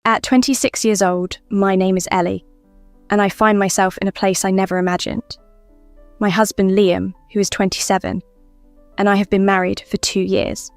At 26 years old, my name is Ellie, and I find myself in a place I never imagined. My husband Liam, who is 27, and I have been married for 2 years.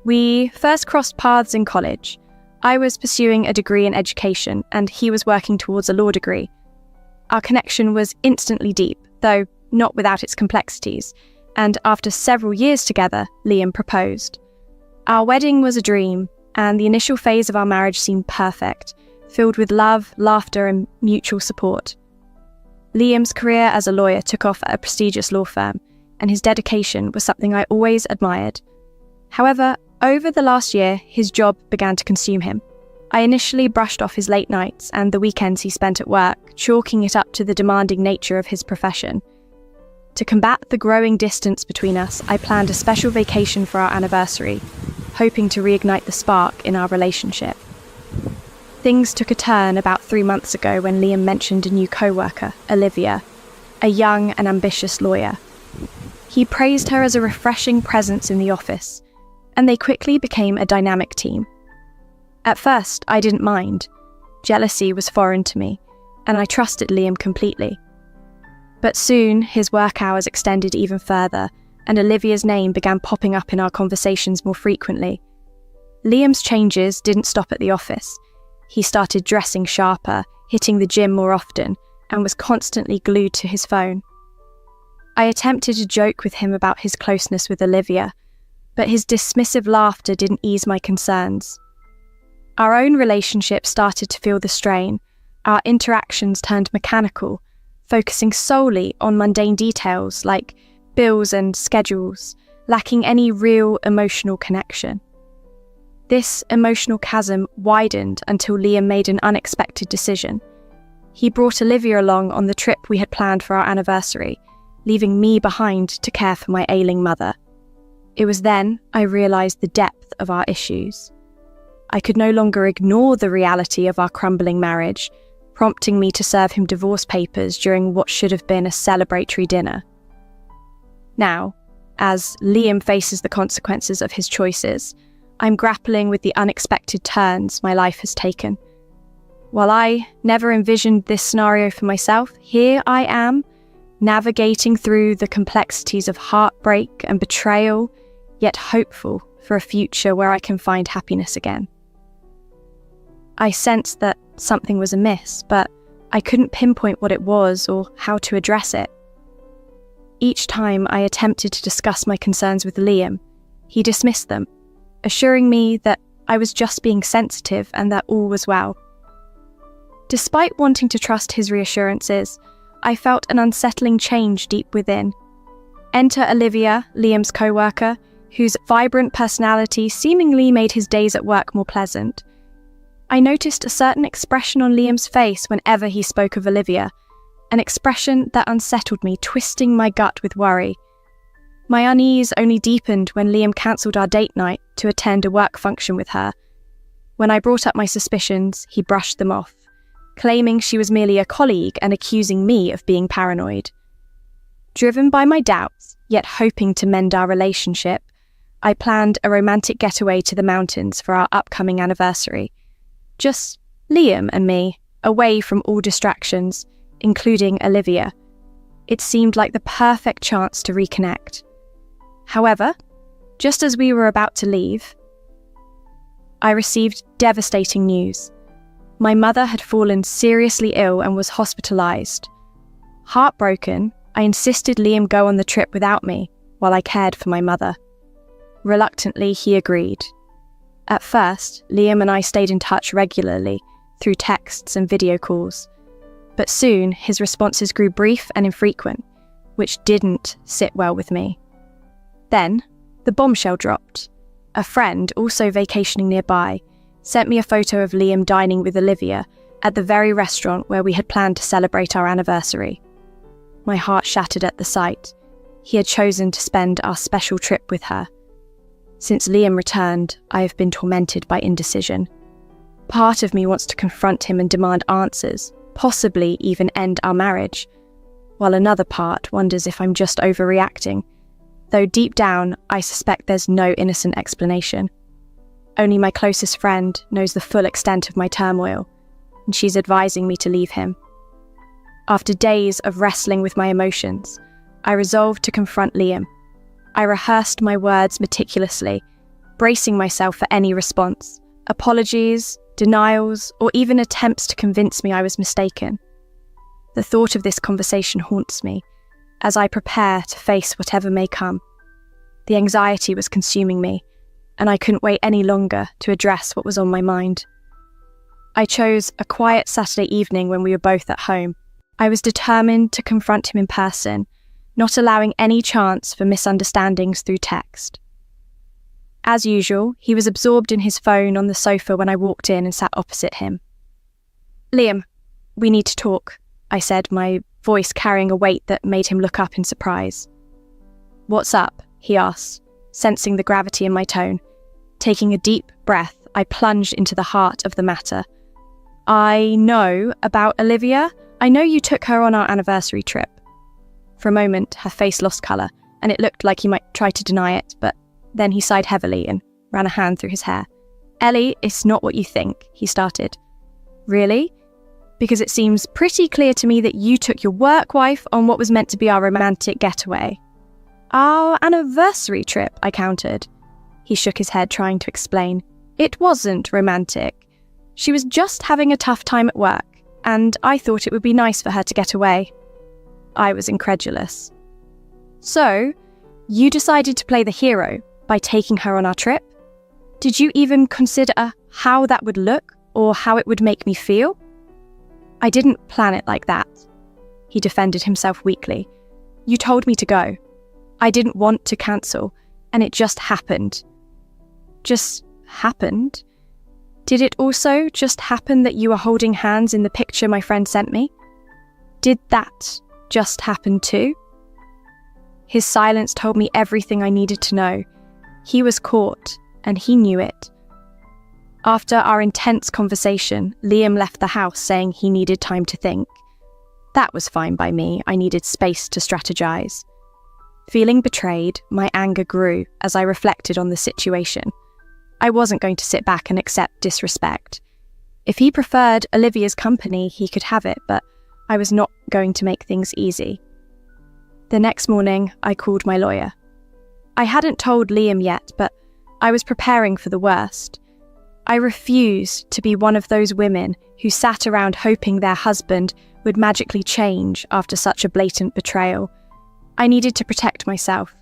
We first crossed paths in college. I was pursuing a degree in education, and he was working towards a law degree. Our connection was instantly deep, though not without its complexities, and after several years together, Liam proposed. Our wedding was a dream, and the initial phase of our marriage seemed perfect, filled with love, laughter, and mutual support. Liam's career as a lawyer took off at a prestigious law firm, and his dedication was something I always admired. However, over the last year, his job began to consume him. I initially brushed off his late nights and the weekends he spent at work, chalking it up to the demanding nature of his profession. To combat the growing distance between us, I planned a special vacation for our anniversary, hoping to reignite the spark in our relationship. Things took a turn about 3 months ago when Liam mentioned a new co-worker, Olivia, a young and ambitious lawyer. He praised her as a refreshing presence in the office, and they quickly became a dynamic team. At first, I didn't mind. Jealousy was foreign to me, and I trusted Liam completely. But soon, his work hours extended even further, and Olivia's name began popping up in our conversations more frequently. Liam's changes didn't stop at the office. He started dressing sharper, hitting the gym more often, and was constantly glued to his phone. I attempted to joke with him about his closeness with Olivia, but his dismissive laughter didn't ease my concerns. Our own relationship started to feel the strain. Our interactions turned mechanical, focusing solely on mundane details like bills and schedules, lacking any real emotional connection. This emotional chasm widened until Liam made an unexpected decision. He brought Olivia along on the trip we had planned for our anniversary, leaving me behind to care for my ailing mother. It was then I realised the depth of our issues. I could no longer ignore the reality of our crumbling marriage, prompting me to serve him divorce papers during what should have been a celebratory dinner. Now, as Liam faces the consequences of his choices, I'm grappling with the unexpected turns my life has taken. While I never envisioned this scenario for myself, here I am, navigating through the complexities of heartbreak and betrayal, yet hopeful for a future where I can find happiness again. I sensed that something was amiss, but I couldn't pinpoint what it was or how to address it. Each time I attempted to discuss my concerns with Liam, he dismissed them, assuring me that I was just being sensitive and that all was well. Despite wanting to trust his reassurances, I felt an unsettling change deep within. Enter Olivia, Liam's co-worker, whose vibrant personality seemingly made his days at work more pleasant. I noticed a certain expression on Liam's face whenever he spoke of Olivia, an expression that unsettled me, twisting my gut with worry. My unease only deepened when Liam cancelled our date night to attend a work function with her. When I brought up my suspicions, he brushed them off, claiming she was merely a colleague and accusing me of being paranoid. Driven by my doubts, yet hoping to mend our relationship, I planned a romantic getaway to the mountains for our upcoming anniversary. Just Liam and me, away from all distractions, including Olivia. It seemed like the perfect chance to reconnect. However, just as we were about to leave, I received devastating news. My mother had fallen seriously ill and was hospitalised. Heartbroken, I insisted Liam go on the trip without me while I cared for my mother. Reluctantly, he agreed. At first, Liam and I stayed in touch regularly through texts and video calls, but soon his responses grew brief and infrequent, which didn't sit well with me. Then, the bombshell dropped. A friend, also vacationing nearby, sent me a photo of Liam dining with Olivia at the very restaurant where we had planned to celebrate our anniversary. My heart shattered at the sight. He had chosen to spend our special trip with her. Since Liam returned, I have been tormented by indecision. Part of me wants to confront him and demand answers, possibly even end our marriage, while another part wonders if I'm just overreacting, though deep down I suspect there's no innocent explanation. Only my closest friend knows the full extent of my turmoil, and she's advising me to leave him. After days of wrestling with my emotions, I resolved to confront Liam. I rehearsed my words meticulously, bracing myself for any response, apologies, denials, or even attempts to convince me I was mistaken. The thought of this conversation haunts me as I prepare to face whatever may come. The anxiety was consuming me, and I couldn't wait any longer to address what was on my mind. I chose a quiet Saturday evening when we were both at home. I was determined to confront him in person, not allowing any chance for misunderstandings through text. As usual, he was absorbed in his phone on the sofa when I walked in and sat opposite him. "Liam, we need to talk," I said, my voice carrying a weight that made him look up in surprise. "What's up?" he asked, sensing the gravity in my tone. Taking a deep breath, I plunged into the heart of the matter. "I know about Olivia. I know you took her on our anniversary trip." For a moment, her face lost colour, and it looked like he might try to deny it, but then he sighed heavily and ran a hand through his hair. "Ellie, it's not what you think," he started. "Really? Because it seems pretty clear to me that you took your work wife on what was meant to be our romantic getaway." "Our anniversary trip," I countered. He shook his head, trying to explain. "It wasn't romantic. She was just having a tough time at work, and I thought it would be nice for her to get away." I was incredulous. "So, you decided to play the hero by taking her on our trip? Did you even consider how that would look or how it would make me feel?" "I didn't plan it like that." He defended himself weakly. "You told me to go. I didn't want to cancel, and it just happened." "Just happened? Did it also just happen that you were holding hands in the picture my friend sent me? Did that just happen too?" His silence told me everything I needed to know. He was caught, and he knew it. After our intense conversation, Liam left the house saying he needed time to think. That was fine by me. I needed space to strategize. Feeling betrayed, my anger grew as I reflected on the situation. I wasn't going to sit back and accept disrespect. If he preferred Olivia's company, he could have it, but I was not going to make things easy. The next morning, I called my lawyer. I hadn't told Liam yet, but I was preparing for the worst. I refused to be one of those women who sat around hoping their husband would magically change after such a blatant betrayal. I needed to protect myself.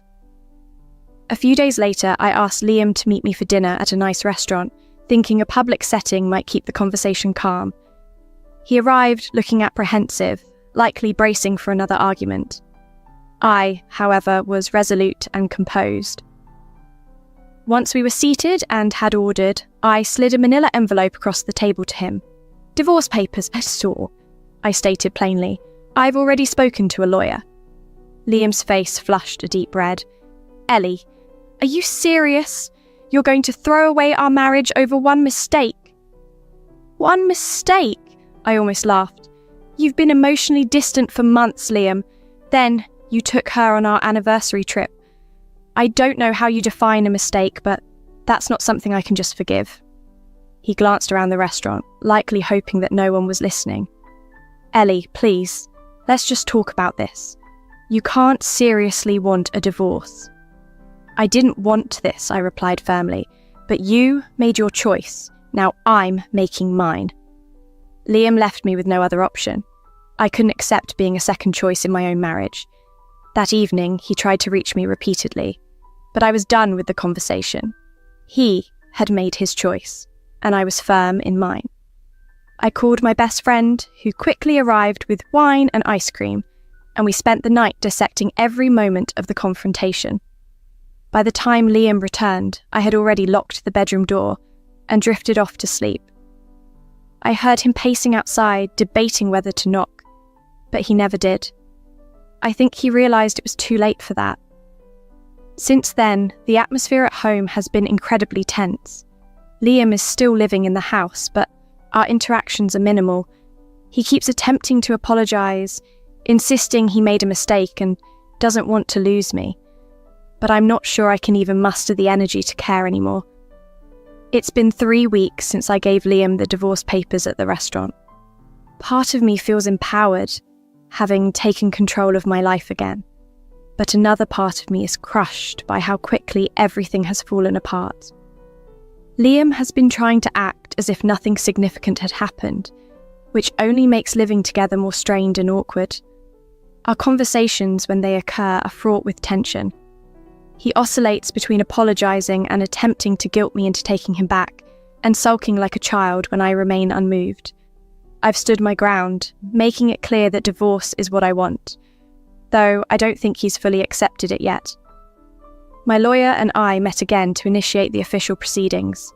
A few days later, I asked Liam to meet me for dinner at a nice restaurant, thinking a public setting might keep the conversation calm. He arrived looking apprehensive, likely bracing for another argument. I, however, was resolute and composed. Once we were seated and had ordered, I slid a manila envelope across the table to him. "Divorce papers, I saw," I stated plainly. "I've already spoken to a lawyer." Liam's face flushed a deep red. "Ellie, are you serious? You're going to throw away our marriage over one mistake?" "One mistake?" I almost laughed. "You've been emotionally distant for months, Liam. Then you took her on our anniversary trip. I don't know how you define a mistake, but that's not something I can just forgive." He glanced around the restaurant, likely hoping that no one was listening. "Ellie, please, let's just talk about this. You can't seriously want a divorce." "I didn't want this," I replied firmly, "but you made your choice. Now I'm making mine." Liam left me with no other option. I couldn't accept being a second choice in my own marriage. That evening, he tried to reach me repeatedly, but I was done with the conversation. He had made his choice, and I was firm in mine. I called my best friend, who quickly arrived with wine and ice cream, and we spent the night dissecting every moment of the confrontation. By the time Liam returned, I had already locked the bedroom door and drifted off to sleep. I heard him pacing outside, debating whether to knock, but he never did. I think he realised it was too late for that. Since then, the atmosphere at home has been incredibly tense. Liam is still living in the house, but our interactions are minimal. He keeps attempting to apologise, insisting he made a mistake and doesn't want to lose me. But I'm not sure I can even muster the energy to care anymore. It's been 3 weeks since I gave Liam the divorce papers at the restaurant. Part of me feels empowered, having taken control of my life again. But another part of me is crushed by how quickly everything has fallen apart. Liam has been trying to act as if nothing significant had happened, which only makes living together more strained and awkward. Our conversations, when they occur, are fraught with tension. He oscillates between apologising and attempting to guilt me into taking him back, and sulking like a child when I remain unmoved. I've stood my ground, making it clear that divorce is what I want, though I don't think he's fully accepted it yet. My lawyer and I met again to initiate the official proceedings.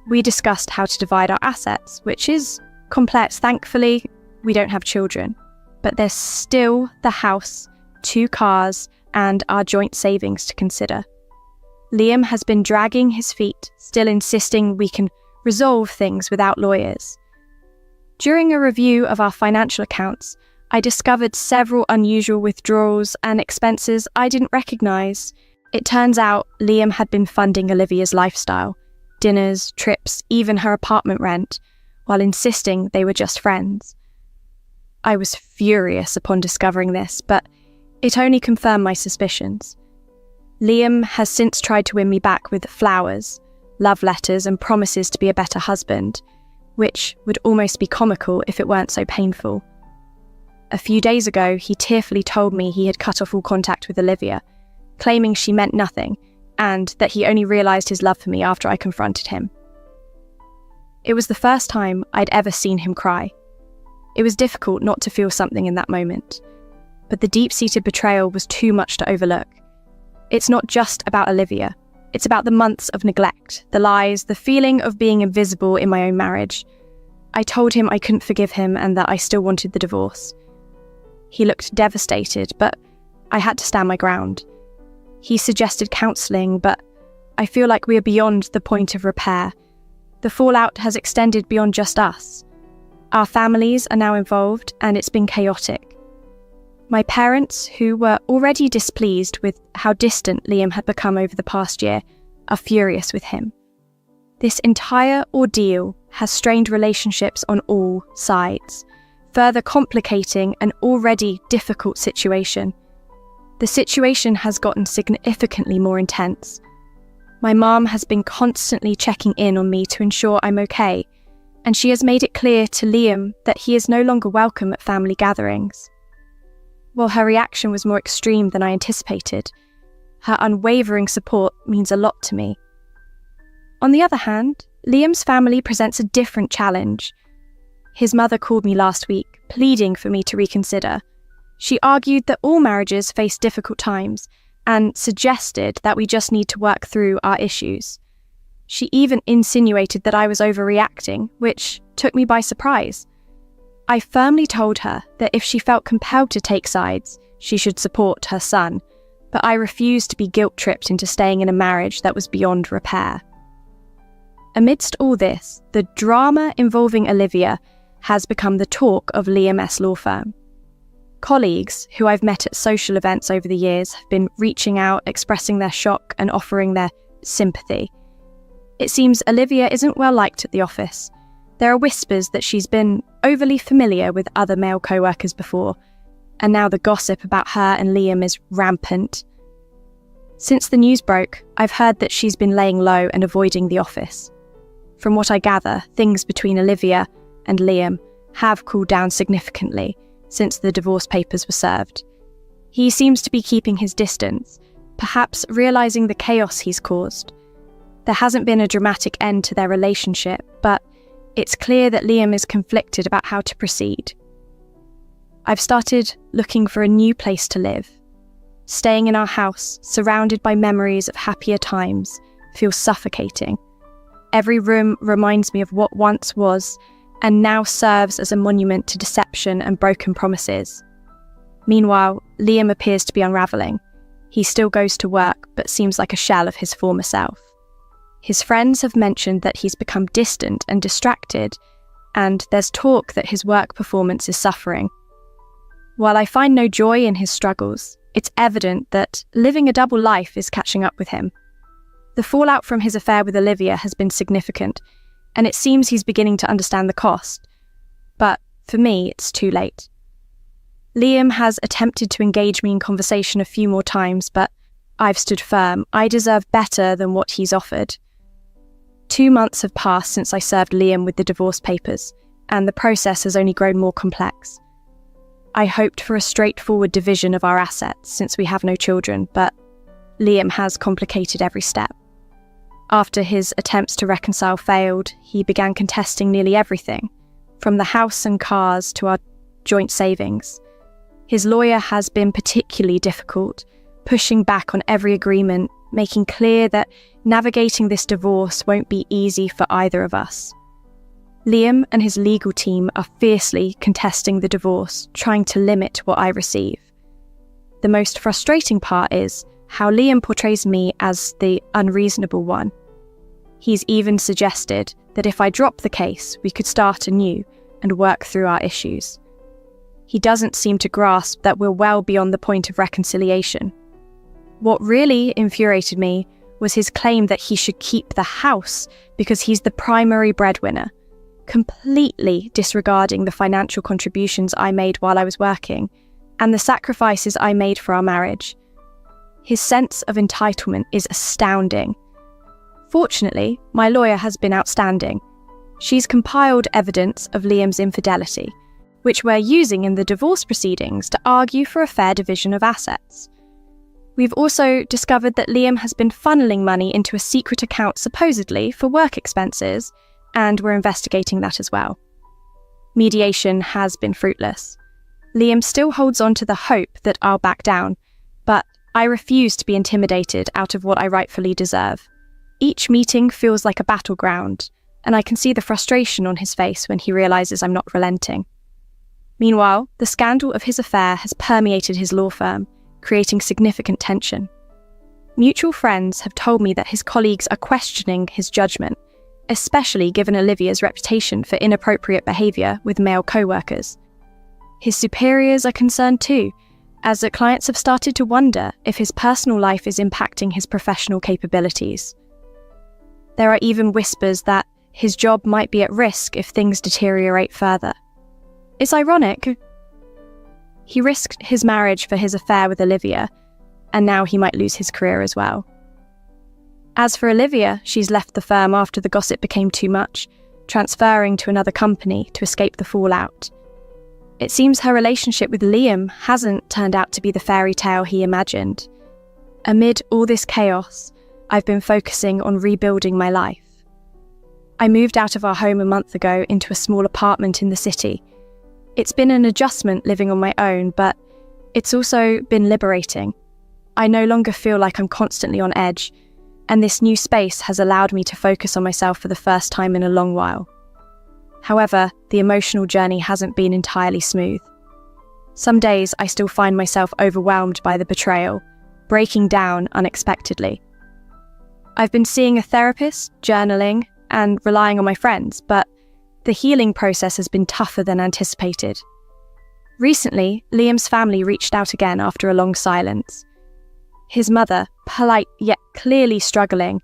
We discussed how to divide our assets, which is complex. Thankfully, we don't have children, but there's still the house, 2 cars, and our joint savings to consider. Liam has been dragging his feet, still insisting we can resolve things without lawyers. During a review of our financial accounts, I discovered several unusual withdrawals and expenses I didn't recognise. It turns out Liam had been funding Olivia's lifestyle, dinners, trips, even her apartment rent, while insisting they were just friends. I was furious upon discovering this, but it only confirmed my suspicions. Liam has since tried to win me back with flowers, love letters, and promises to be a better husband, which would almost be comical if it weren't so painful. A few days ago, he tearfully told me he had cut off all contact with Olivia, claiming she meant nothing, and that he only realised his love for me after I confronted him. It was the first time I'd ever seen him cry. It was difficult not to feel something in that moment, but the deep-seated betrayal was too much to overlook. It's not just about Olivia. It's about the months of neglect, the lies, the feeling of being invisible in my own marriage. I told him I couldn't forgive him and that I still wanted the divorce. He looked devastated, but I had to stand my ground. He suggested counselling, but I feel like we are beyond the point of repair. The fallout has extended beyond just us. Our families are now involved, and it's been chaotic. My parents, who were already displeased with how distant Liam had become over the past year, are furious with him. This entire ordeal has strained relationships on all sides, further complicating an already difficult situation. The situation has gotten significantly more intense. My mom has been constantly checking in on me to ensure I'm okay, and she has made it clear to Liam that he is no longer welcome at family gatherings. While her reaction was more extreme than I anticipated, her unwavering support means a lot to me. On the other hand, Liam's family presents a different challenge. His mother called me last week, pleading for me to reconsider. She argued that all marriages face difficult times and suggested that we just need to work through our issues. She even insinuated that I was overreacting, which took me by surprise. I firmly told her that if she felt compelled to take sides, she should support her son, but I refused to be guilt-tripped into staying in a marriage that was beyond repair. Amidst all this, the drama involving Olivia has become the talk of Liam S. law firm. Colleagues who I've met at social events over the years have been reaching out, expressing their shock and offering their sympathy. It seems Olivia isn't well liked at the office. There are whispers that she's been overly familiar with other male co-workers before, and now the gossip about her and Liam is rampant. Since the news broke, I've heard that she's been laying low and avoiding the office. From what I gather, things between Olivia and Liam have cooled down significantly since the divorce papers were served. He seems to be keeping his distance, perhaps realising the chaos he's caused. There hasn't been a dramatic end to their relationship, but it's clear that Liam is conflicted about how to proceed. I've started looking for a new place to live. Staying in our house, surrounded by memories of happier times, feels suffocating. Every room reminds me of what once was, and now serves as a monument to deception and broken promises. Meanwhile, Liam appears to be unraveling. He still goes to work, but seems like a shell of his former self. His friends have mentioned that he's become distant and distracted, and there's talk that his work performance is suffering. While I find no joy in his struggles, it's evident that living a double life is catching up with him. The fallout from his affair with Olivia has been significant, and it seems he's beginning to understand the cost. But for me, it's too late. Liam has attempted to engage me in conversation a few more times, but I've stood firm. I deserve better than what he's offered. 2 months have passed since I served Liam with the divorce papers, and the process has only grown more complex. I hoped for a straightforward division of our assets since we have no children, but Liam has complicated every step. After his attempts to reconcile failed, he began contesting nearly everything, from the house and cars to our joint savings. His lawyer has been particularly difficult, pushing back on every agreement, making clear that navigating this divorce won't be easy for either of us. Liam and his legal team are fiercely contesting the divorce, trying to limit what I receive. The most frustrating part is how Liam portrays me as the unreasonable one. He's even suggested that if I drop the case, we could start anew and work through our issues. He doesn't seem to grasp that we're well beyond the point of reconciliation. What really infuriated me was his claim that he should keep the house because he's the primary breadwinner, completely disregarding the financial contributions I made while I was working and the sacrifices I made for our marriage. His sense of entitlement is astounding. Fortunately, my lawyer has been outstanding. She's compiled evidence of Liam's infidelity, which we're using in the divorce proceedings to argue for a fair division of assets. We've also discovered that Liam has been funneling money into a secret account supposedly for work expenses, and we're investigating that as well. Mediation has been fruitless. Liam still holds on to the hope that I'll back down, but I refuse to be intimidated out of what I rightfully deserve. Each meeting feels like a battleground, and I can see the frustration on his face when he realises I'm not relenting. Meanwhile, the scandal of his affair has permeated his law firm, creating significant tension. Mutual friends have told me that his colleagues are questioning his judgment, especially given Olivia's reputation for inappropriate behaviour with male co-workers. His superiors are concerned too, as the clients have started to wonder if his personal life is impacting his professional capabilities. There are even whispers that his job might be at risk if things deteriorate further. It's ironic. He risked his marriage for his affair with Olivia, and now he might lose his career as well. As for Olivia, she's left the firm after the gossip became too much, transferring to another company to escape the fallout. It seems her relationship with Liam hasn't turned out to be the fairy tale he imagined. Amid all this chaos, I've been focusing on rebuilding my life. I moved out of our home a month ago into a small apartment in the city. It's been an adjustment living on my own, but it's also been liberating. I no longer feel like I'm constantly on edge, and this new space has allowed me to focus on myself for the first time in a long while. However, the emotional journey hasn't been entirely smooth. Some days I still find myself overwhelmed by the betrayal, breaking down unexpectedly. I've been seeing a therapist, journaling, and relying on my friends, but the healing process has been tougher than anticipated. Recently, Liam's family reached out again after a long silence. His mother, polite yet clearly struggling,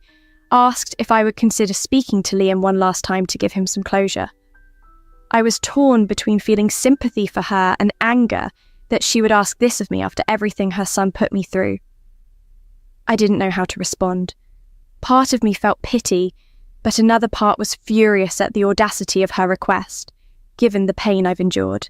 asked if I would consider speaking to Liam one last time to give him some closure. I was torn between feeling sympathy for her and anger that she would ask this of me after everything her son put me through. I didn't know how to respond. Part of me felt pity, but another part was furious at the audacity of her request, given the pain I've endured.